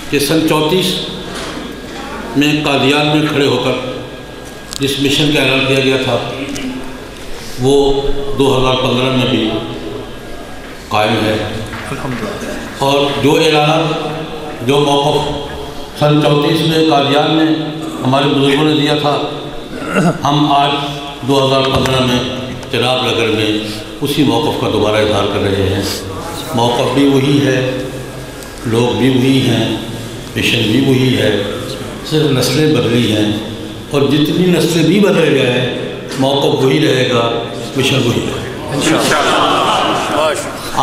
کہ سن 34 میں قادیان میں کھڑے ہو کر جس مشن کا اعلان کیا گیا تھا وہ 2015 میں بھی قائم ہے، اور جو اعلانات جو موقف سن 34 میں قادیان میں ہمارے بزرگوں نے دیا تھا، ہم آج 2015 میں چناب نگر میں اسی موقف کا دوبارہ اظہار کر رہے ہیں۔ موقف بھی وہی ہے، لوگ بھی وہی ہیں، مشن بھی وہی ہے، صرف نسلیں بدلی ہیں، اور جتنی نسلیں بھی بدل جائیں موقف وہی رہے گا، مشن وہی رہے گا۔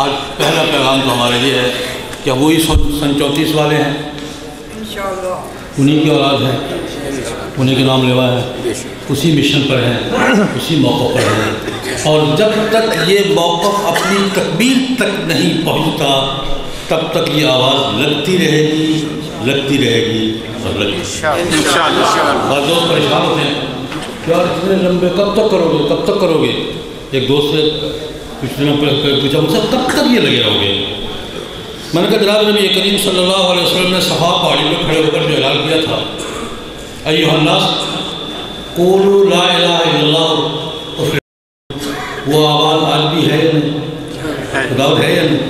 آج پہلا پیغام تو ہمارے یہ ہے کہ وہی سن 34 والے ہیں، انہی کی اولاد ہیں، انہی کے نام لیوا ہے، اسی مشن پر ہیں، اسی موقع پر ہیں، اور جب تک یہ موقف اپنی تکمیل تک نہیں پہنچتا تب تک یہ آواز لگتی رہے گی، لگتی رہے گی اور لگتی رہے گی۔ بعض دوست پریشان ہوتے ہیں کہ یار اتنے لمبے کب تک کرو گے، کب تک کرو گے؟ ایک دوست سے پوچھا مجھ سے کب تک یہ لگے رہو گے؟ میں نے کہا جناب نبی کریم صلی اللہ علیہ وسلم نے صفا پہاڑی میں کھڑے ہو کر جو اعلان کیا تھا، ایھا الناس قولوا لا الہ الا اللہ، وہ آواز آج بھی ہے یا نہیں؟ دعوت ہے یا نہیں؟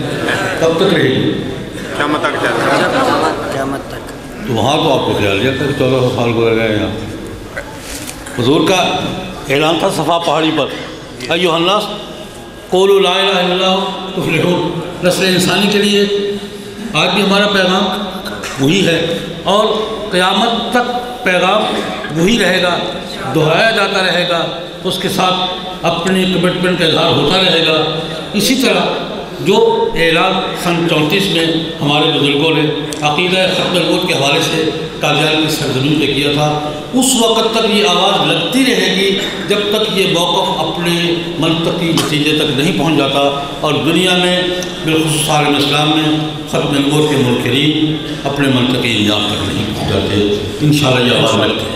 کب تک رہے گی؟ قیامت تک۔ تو وہاں تو آپ کو خیال لیا تھا کہ 1400 سال گزر گئے یہاں۔ حضور کا اعلان تھا صفا پہاڑی پر، ایھا الناس قولوا لا الہ الا اللہ تفلحون۔ نسل انسانی کے لیے آج بھی ہمارا پیغام وہی ہے، اور قیامت تک پیغام وہی رہے گا، دہرایا جاتا رہے گا، اس کے ساتھ اپنی کمٹمنٹ کا اظہار ہوتا رہے گا۔ اسی طرح جو اعلان سن 34 میں ہمارے بزرگوں نے عقیدہ ختم الوجود کے حوالے سے قادیان کی سرزمین پہ کیا تھا، اس وقت تک یہ آواز لگتی رہے گی جب تک یہ موقف اپنے منطقی نتیجے تک نہیں پہنچ جاتا، اور دنیا میں بالخصوص عالم اسلام میں ختم الوجود کے منکرین اپنے منطقی انجام تک نہیں پہنچ جاتے۔ انشاءاللہ یہ آواز لگتی ہے۔